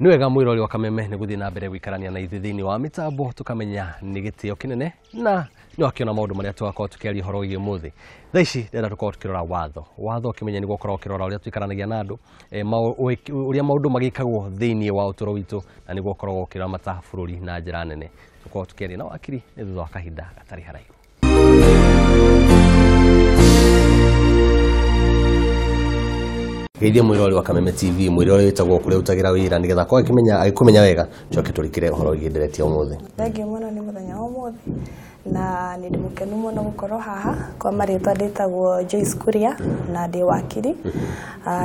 Nĩ wega mwĩrori wa Kameme nĩ gũthiĩ na mbere gũikarania na ithuĩ thĩinĩ wa mitambo tukamenya nĩ gĩtĩo kĩnene na nĩ wakiona maũndũ marĩa twakorwo tukĩaria ũhoro wĩgiĩ mũthĩ. Thaa ici ndĩrenda tũkorwo tukĩrora watho ũkĩmenya nĩ gũkorwo ũkĩrora ũrĩa tũikaranagia na andũ ũrĩa maũndũ magĩkagwo thĩinĩ wa ũtũũro witũ na nĩ gũkorwo ũkĩramata bũrũri na njĩra nene. Tũkorwo tukĩaria na wakiri nĩ thutha wa kahinda gatarĩ haraihu. Geithia mwĩrori wa Kameme TV, mwĩrori wĩtagwo kũrĩa ũtagira wĩra nĩgetha kwa agĩkũmenya wega coke tũrikire ũhoro wĩgiĩ ndereti ũmũthĩ. Thengiũ mũno nĩ mũthenya wa ũmũthĩ na nĩ ndĩmũkenu mũno gũkorwo haha kwa marĩtwa ndĩtagwo Joyce Kuria na ndĩ wakiri.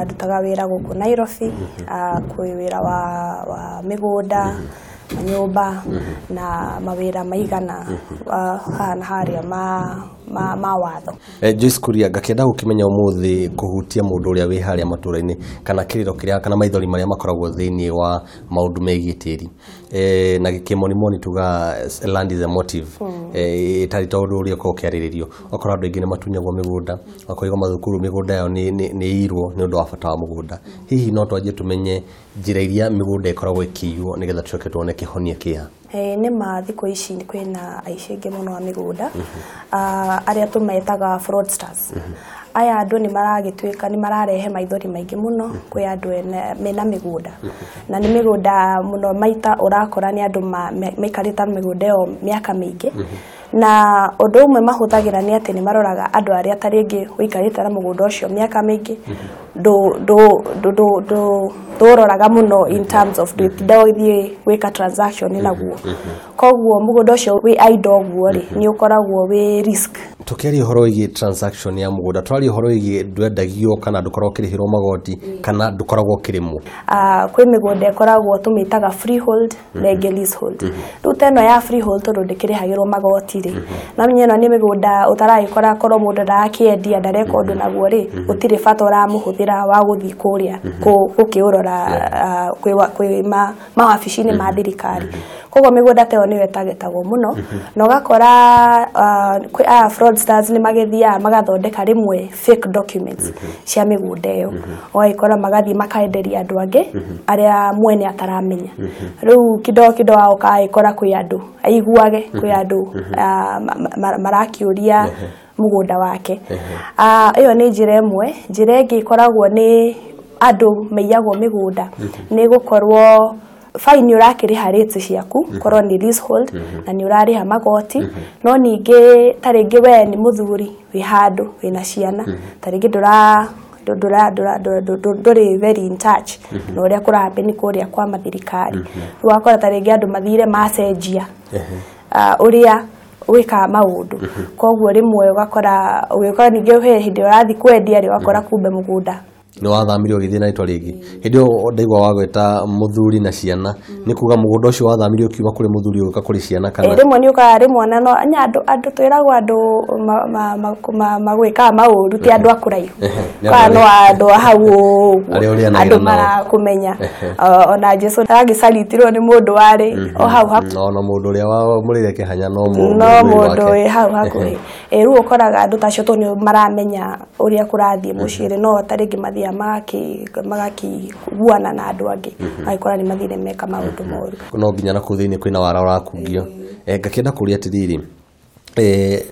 Ndutaga wĩra gũkũ Nairobi, kwĩ wĩra wa mĩgũnda, nyũmba na mawĩra maigana haha na harĩa ma watho. Joyce Kuria, ngakĩenda gũkĩmenya ũmũthĩ kũhutia mũndũ ũrĩa wĩ harĩa matũũra-inĩ kana kĩrĩro kĩrĩa kana maithori marĩa makoragwo thĩinĩ wa maũndũ megiĩ tĩri. Na gĩkĩmonimoni tuga land is a motive. Tarĩ ta ũndũ ũrĩa ũkoragwo ũkĩarĩrĩrio. Okorwo andũ aingĩ nĩ matunyagwo mĩgũnda, okorwo mathukuru mĩgũnda yao nĩ irwo nĩ ũndũ wa bata wa mũgũnda. Hihi no twanjie tũmenye njĩra iria mĩgũnda ĩkoragwo ĩkĩiywo nĩgetha tucoke tuone kĩhonia kĩha. Nĩ ma thikũ ici kwĩna aici aingĩ mũno wa mĩgũnda arĩa tũmetaga fraudsters. Aya andũ nĩ maragĩtuĩka nĩ mararehe maithori maingĩ mũno kwĩ andũ mena mĩgũnda na nĩ mĩgũnda mũno maita ũrakora nĩ andũ maikarĩte mĩgũnda ĩyo mĩaka mĩingĩ na ũndũ ũmwe mahũthagĩra nĩ atĩ nĩ maroraga andũ arĩa tarĩngĩ ũikarĩte na mũgũnda ũcio mĩaka mĩingĩ ndũroraga mũno in terms of ndũthiĩ gwĩka transaction naguo. Koguo mũgũnda ũcio wĩ idle ũguo rĩ nĩ ũkoragwo wĩ risk. Tukĩaria ũhoro wĩgiĩ transaction ya mũgũnda, twaria ũhoro wĩgiĩ ndwendagio kana ndũkoragwo ũkĩrĩhĩrwo magoti kana ndũkoragwo ũkĩrĩmwo. Kwĩ mĩgũnda ĩkoragwo tũmĩtaga freehold na leasehold. Rĩu teno ya freehold tondũ ndĩkĩrĩhagĩrwo magoti rĩ, na ĩno nĩ mĩgũnda ũtaragĩkora korwo mũndũ ndarakĩendia ndareka ũndũ naguo rĩ, gũtirĩ bata ũramũhũthĩra wa gũthiĩ kũrĩa gũkĩũrora kwĩ mawabici-inĩ ma thirikari. Koguo mĩgũnda ta ĩyo nĩyo ĩtagĩtagwo mũno na ũgakora kwĩ fraudsters nĩ magĩthiaga magathondeka rĩmwe fake documents cia mĩgũnda ĩyo. Ũgagĩkora magathiĩ makaenderia andũ angĩ arĩa mwene ataramenya. Rĩu kidogo wao kagĩkora kwĩ andũ aiguage kwĩ andũ marakĩũria mũgũnda wake. Ĩyo nĩ njĩra ĩmwe. Njĩra ĩngĩ ĩkoragwo nĩ andũ meiyagwo mĩgũnda nĩ gũkorwo fine ũrakĩrĩha rates ciaku korwo nĩ leasehold na nĩ ũrarĩha magoti no ningĩ tarĩngĩ we nĩ mũthuri wĩ handũ wĩna ciana tarĩngĩ ndũrĩ very in touch na ũrĩa kũrahappen kũrĩa kwa mathirikari. Ũgakora tarĩngĩ andũ mathire macenjia ũrĩa wĩka maũndũ. Koguo rĩmwe ũgakora ningĩ hĩndĩ ũrathiĩ kwendia rĩ ũgakora kumbe mũgũnda nĩ wathamirio gĩthiĩ na itwa rĩngĩ. Hĩndĩ ĩyo ndaigua wagweta mũthuri na ciana nĩ kuga mũgũnda ũcio wathamirio kiuma kũrĩ mũthuri ũgĩũka kũrĩ ciana kana rĩmwe nĩ ũkaga rĩmwe na no andũ twĩragwo andũ magwĩkaga maũru ti andũ akũraihu kana no andũ hau andũ marakũmenya. Ona Jesũ agĩcaritirwo nĩ mũndũ warĩ o hau hakuhĩ no mũndũ ũrĩa wamũrĩire kĩhanya no mũndũ wĩ hau hakuhĩ. Rĩu ũkoraga andũ tacio nĩ maramenya ũrĩa kũrathiĩ mũciĩ no tarĩngĩ mathiĩ magakĩguana na andũ angĩ agĩkora nĩ mathire meka maũndũ moru. No nginya na kũu thĩinĩ kwĩna wara ũrakungio. Ngakĩenda kũria atĩrĩrĩ,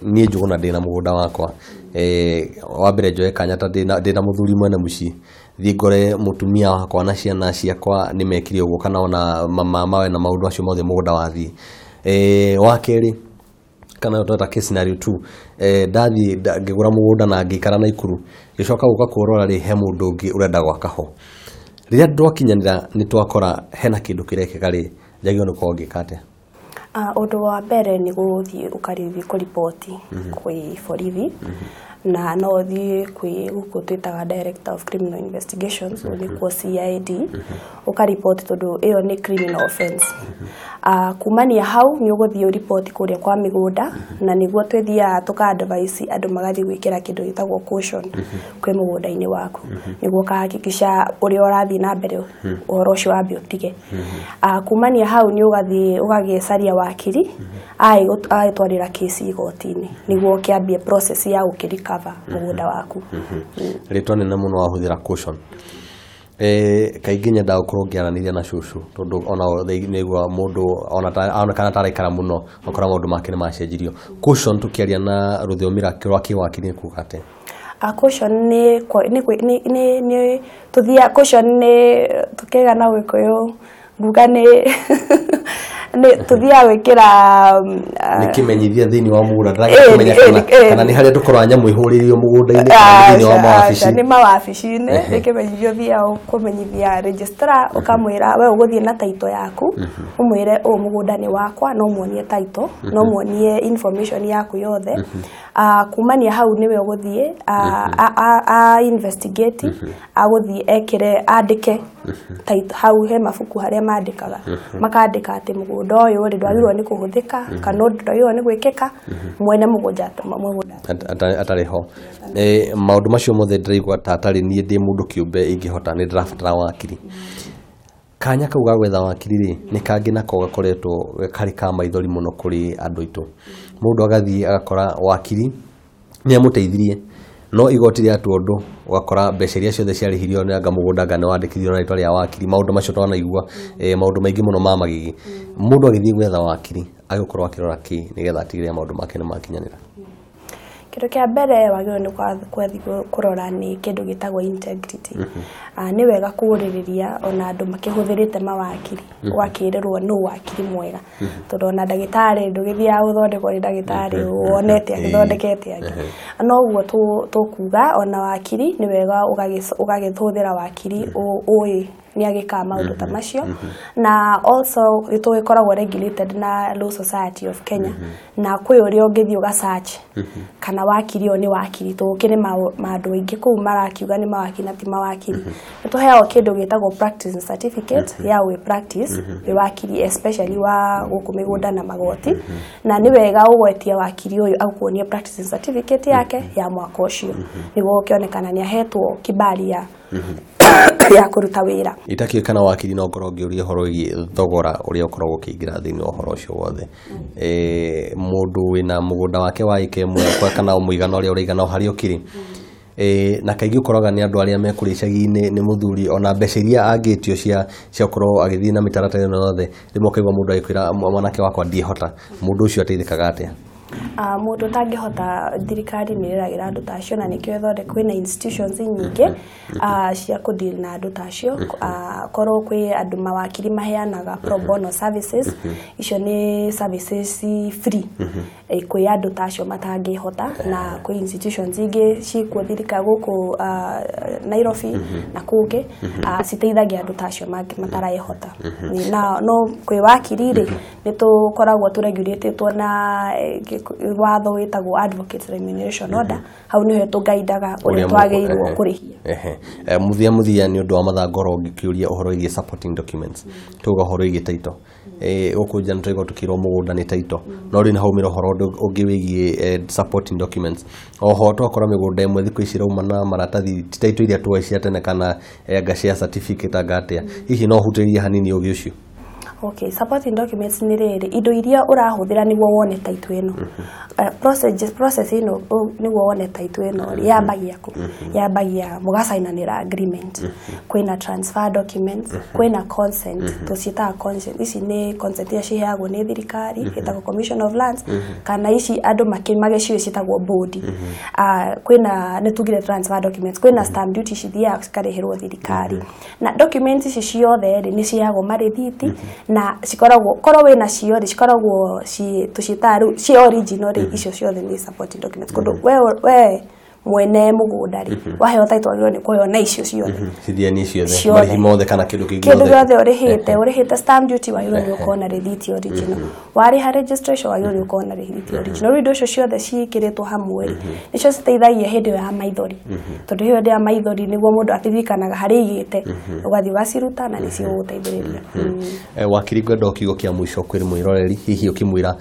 niĩ Njũgũna ndĩna mũgũnda wakwa, wa mbere njoe kanya ta ndĩna mũthuri mwene mũciĩ thiĩ ngore mũtumia wakwa na ciana ciakwa nĩ mekire ũguo kana ona mama mawe na maũndũ acio mothe mũgũnda wathiĩ. Wa kerĩ kana tota case scenario 2 ndathi ngĩgũra mũgũnda na ngĩikara Naikuru gĩcoka gũka kũrora rĩ he mũndũ ũngĩ ũrenda gwaka ho. Rĩrĩa ndwakinyanĩra nĩ twakora hena kĩndũ kĩrekĩka rĩ njagĩrĩirwo nĩ gũkorwo ngĩka atĩa? Ũndũ wa mbere nĩ gũthiĩ ũkarĩthi kũripoti kwĩ borithi na no thiĩ kwĩ gũkũ twĩtaga Director of Criminal Investigations nĩkuo CID ũkaripoti tondũ ĩyo nĩ criminal offense. Kumania hau nĩ ũgũthiĩ ũripoti kũrĩa kwa mĩgũnda na nĩguo twĩthiaga tũka-advise andũ magathiĩ gwĩkĩra kĩndũ gĩtagwo caution kwĩ mũgũnda-inĩ waku nĩguo ũkahakikisha ũrĩa ũrathiĩ na mbere ũhoro ũcio wambe ũtige. Kumania hau nĩ ũgathiĩ ũgagĩcaria wakiri agĩtwarĩra kesi igoti-inĩ nĩguo ũkĩambie process ya gũkĩrikava mũgũnda waku. Rĩtwa nene mũno wahũthĩra caution. kaingĩ nyenda gũkorwo ngĩaranĩria na cũcũ tondũ ona nĩgua mũndũ ona kana taraikara mũno okora maũndũ make nĩ macenjirio. Caution tũkĩaria na rũthiomi rwa kĩwakiri nĩ kuuga atĩa? Caution nĩ tũthia caution nĩ tũkĩga na Gĩkũyũ nguga nĩ tũthia gwĩkĩra nĩ kĩmenyithia thĩinĩ wa mũgũnda ndĩrakĩmenya kana nĩ harĩa tũkorwo nyamũ ihũrĩirio mũgũnda-inĩ kana thĩinĩ wa mawabici. Nĩ mawabici-inĩ nĩ kĩmenyithio thia kũmenyithia registrar ũkamwĩra we ũgũthiĩ na title yaku ũmwĩre ũũ mũgũnda nĩ wakwa no muonie title no muonie information yaku yothe. Kumania hau nĩwe ũgũthiĩ investigate agũthiĩ ekĩre andĩke hau he mabuku harĩa mandĩkaga makandĩka atĩ mũgũnda ũyũ rĩ ndwagĩrĩirwo nĩ kũhũthĩka kana ndwagĩrĩirwo nĩ gwĩkĩka mwene mũgũnda atarĩ ho. Maũndũ macio mothe ndĩraigua ta atarĩ niĩ ndĩ mũndũ kĩũmbe ingĩhota nĩ ndĩrabatara wakiri. Kanya kau ga gwetha wakiri rĩ nĩ kangĩ nako gakoretwo karĩ ka maithori mũno kũrĩ andũ aitũ. Mũndũ agathiĩ agakora wakiri nĩ amũteithirie no igoti rĩa tondũ ugakora mbeca iria ciothe ciarĩhirio nĩ anga mũgũnda anga nĩ wandĩkithio na rĩtwa rĩa wakiri. Maũndũ macio twanaigua maũndũ maingĩ mũno ma magigi. Mũndũ agĩthiĩ gwetha wakiri agĩkorwo akĩrora kĩ nĩgetha atigĩrĩre maũndũ make nĩ makinyanĩra. Kĩndũ kĩa mbere wagĩrĩirwo nĩ kwathiĩ kũrora nĩ kĩndũ gĩtagwo integrity. Nĩ wega kũũrĩrĩria ona andũ makĩhũthĩrĩte mawakiri wakĩrĩrwo nũ wakiri mwega tondũ ona ndagĩtarĩ ndũgĩthiaga gũthondekwo nĩ ndagĩtarĩ wonete agĩthondekete angĩ. No ũguo tũkuga ona wakiri nĩ wega ũgagĩhũthĩra wakiri ũĩ nĩ agĩkaga maũndũ ta macio. Na also nĩtũgĩkoragwo regulated na Law Society of Kenya na kwĩ ũrĩa ũngĩthiĩ ũgasearch kana wakiri ũyũ nĩ wakiri tũkĩrĩ maandũ aingĩ kũu marakiuga nĩ mawakiri na ti mawakiri. Nĩtũheagwo kĩndũ gĩtagwo practice certificate ya wĩ practice wĩ wakiri especially wa gũkũ mĩgũnda na magoti na nĩ wega ũgwetia wakiri ũyũ agũkuonie practice certificate yake ya mwaka ũcio nĩguo ũkĩonekana nĩ ahetwo kibali ya kũruta wĩra. Itakĩũĩ kana wakiri no ngorwo ngĩũria ũhoro wĩgiĩ thogora ũrĩa ũkoragwo ũkĩingĩra thĩinĩ wa ũhoro ũcio wothe. Mũndũ wĩna mũgũnda wake wa ĩka ĩmwe kana mũigana ũrĩa ũraigana harĩa ũkĩrĩ na kaingĩ ũkoraga nĩ andũ arĩa me kũrĩa icagi-inĩ nĩ mũthuri ona mbeca iria angĩtio cia gũkorwo agĩthiĩ na mĩtaratara ĩno yothe rĩmwe ũkaigua mũndũ agĩkwĩra mwanake wakwa ndiĩhota. Mũndũ ũcio ateithĩkaga atĩa? Mũndũ ũtangĩhota thirikari nĩ ĩragĩra andũ ta acio na nĩkĩo ĩthondeka kwĩna institutions nyingĩ cia kũdeal na andũ ta acio. Korwo kwĩ andũ mawakiri maheanaga pro bono services icio nĩ services free kwĩ andũ ta acio matangĩhota na kwĩ institutions ingĩ cikuo thirikari gũkũ Nairobi na kũngĩ citeithagia andũ ta acio matarahota. No kwĩ wakiri rĩ nĩtũkoragwo tũregulatĩtwo na watho wĩtagwo advocate remuneration order. Hau nĩho tũgaidaga ũrĩa twagĩrĩirwo kũrĩhia. Muthia nĩ ũndũ wa mathangoro ngĩkĩũria ũhoro wĩgiĩ supporting documents tuga ũhoro wĩgiĩ title. Gũkũ nja nĩtũraigua tũkĩrwo mũgũnda nĩ title no rĩu nĩ haumĩra ũhoro ũngĩ wĩgiĩ supporting documents. Oho twakora mĩgũnda ĩmwe thikũ ici rauma na maratathi ti title iria tuoĩ cia tene kana anga cia certificate anga atĩa. Hihi no ũhutĩrie hanini ũgĩ ũcio? Okay, supporting documents nĩ rĩrĩ indo iria ũrahũthĩra nĩguo wone title ĩno. Process ĩno nĩguo wone title ĩno yambagia mũgacainanĩra agreement. Kwĩna transfer documents, kwĩna consent, tũciĩtaga consent. Ici nĩ consent iria ciheagwo nĩ thirikari ĩtagwo Commission of Lands kana ici andũ magĩciũĩ ciĩtagwo board. Kwĩna nĩtugire transfer documents, kwĩna stamp duty cithiaga cikarĩhĩrwo thirikari. Na documents ici ciothe nĩ ciheagwo marĩthiti na cikoragwo korwo wĩna cio rĩ cikoragwo tũciĩtaga rĩu ci original rĩ icio ciothe nĩ supporting documents. Kũndũ we mwene mũgũnda rĩ waheo title wagĩrĩirwo nĩ kũheo na icio ciothe cithiani ciothe marĩhi mothe kana kĩndũ gĩothe ũrĩhĩte stamp duty wagĩrĩirwo nĩ gũkorwo na rĩthiti original. Warĩha registration wagĩrĩirwo nĩ gũkorwo na rĩthiti original. Indo icio ciothe ciĩkĩrĩtwo hamwe rĩ nĩcio citeithagia hĩndĩ ya maithori tondũ hĩndĩ ya maithori nĩguo mũndũ atirikanaga harĩa igĩte ũgathiĩ ũgaciruta na nĩcio gũgũteithĩrĩria. Wakiri ngwenda kiugo kĩa mũico kwĩ mwĩroreri hihi ũkĩmwĩra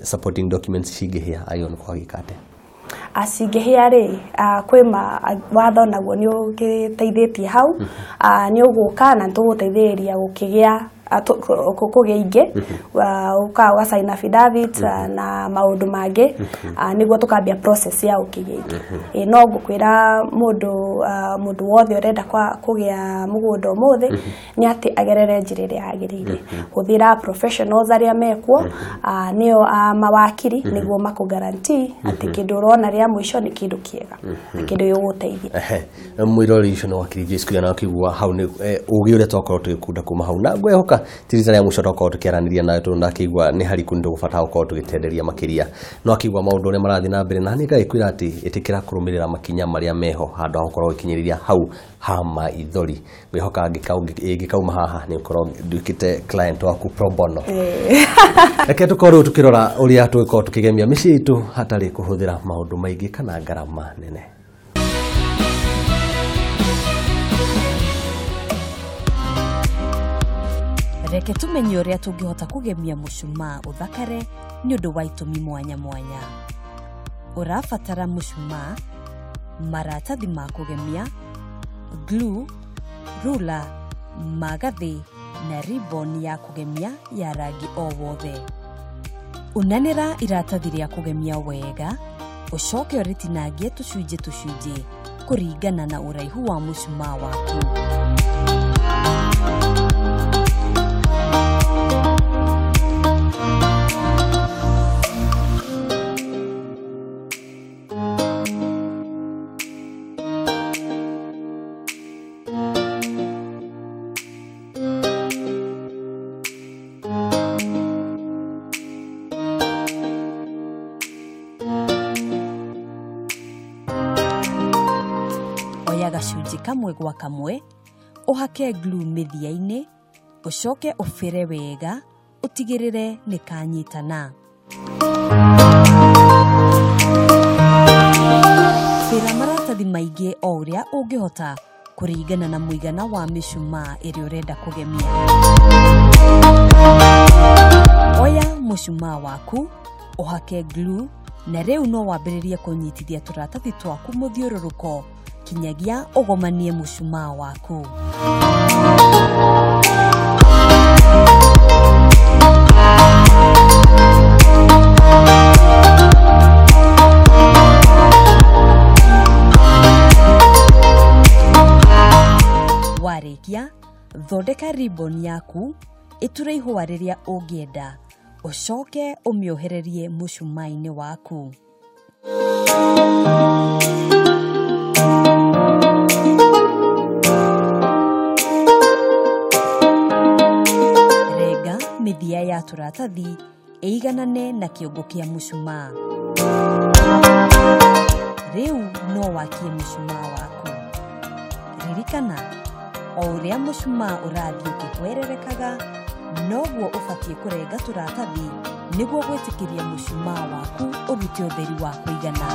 supporting documents cingĩhĩa agĩrĩirwo nĩ kwagĩka atĩa? Acingĩhĩa rĩ kwĩma watho naguo nĩ ũgĩteithĩtie hau nĩ ũgũka na tũgũteithĩrĩria gũkĩgĩa kũgĩa ingĩ uka sign affidavit na maũndũ mangĩ nĩguo tũkambia process ya ũkĩgĩa ingĩ no ngũkwĩra mũndũ wothe ũrenda kũgĩa mũgũnda ũmũthĩ nĩ atĩ agerere njĩra ĩrĩa yagĩrĩire hũthĩra professionals arĩa mekuo nĩo mawakiri nĩguo makũguarantee atĩ kĩndũ ũrona rĩa mũico nĩ kĩndũ kĩega na kĩndũ gĩgũgũteithia mwĩrori icio no wakiri Jesũ Kuria na kĩgua hau nĩ ũgĩ ũrĩa twakorwo tũgĩkunda kuma hau na ngwehoka tirita rĩa mũico twakorwo tũkĩaranĩria nawe tondũ nakĩigua nĩ hariku nĩ tũgũbatara gũkorwo tũgĩtenderia makĩria no akĩigua maũndũ ũrĩa marathiĩ na mbere na nĩ ngagĩkwĩra atĩ ĩtĩkĩra kũrũmĩrĩra makinya marĩa meho handũ ha gũkorwo gĩkinyĩrĩria hau hama ithori ngwehoka ĩngĩkauma haha nĩ ũkorwo nduĩkĩte client waku pro bono reke tũkorwo tũkĩrora ũrĩa tũgĩkorwo tũkĩgemia mĩciĩ itũ hatarĩ kũhũthĩra maũndũ maingĩ kana ngarama nene. Reke tumenye ũrĩa tũngĩhota kũgemia mũcumaa ũthakare nĩ ũndũ wa itũmi mwanya mwanya. Ũrabatara mũcumaa, maratathi ma kũgemia, glue, ruler, magathĩ na ribbon ya kũgemia ya rangi o wothe. Unanĩra iratathi rĩa kũgemia wega, ũcoke ũrĩtinangie tũcunjĩ kũringana na ũraihu wa mũcumaa waku. Gacunjĩ kamwe gwa kamwe ũhake glue mĩthia-inĩ ũcoke ũbĩre wega ũtigĩrĩre nĩ kanyitana. Bĩra maratathi maingĩ o ũrĩa ũngĩhota kũringana na mũigana wa mĩcumaa ĩrĩa ũrenda kũgemia. Oya mũcumaa waku ũhake glue na rĩu no wambĩrĩrie kũnyitithia tũratathi twaku mũthiũrũrũko kinyagia ũgomanie mũcumaa waku. Warĩkia, thondeka ribbon yaku ĩture ihũa rĩrĩa ũngĩenda ũcoke ũmĩohererie mũcumaa-inĩ waku. Mĩthia ya tũratathi ĩiganane na kĩongo kĩa mũcumaa. Rĩu no wakie mũcumaa waku. Ririkana, o ũrĩa mũcumaa ũrathiĩ ũkĩhwererekaga, noguo ũbatiĩ kũrenga tũratathi nĩguo gwĩtĩkĩria mũcumaa waku ũrute ũtheri wa kũigana.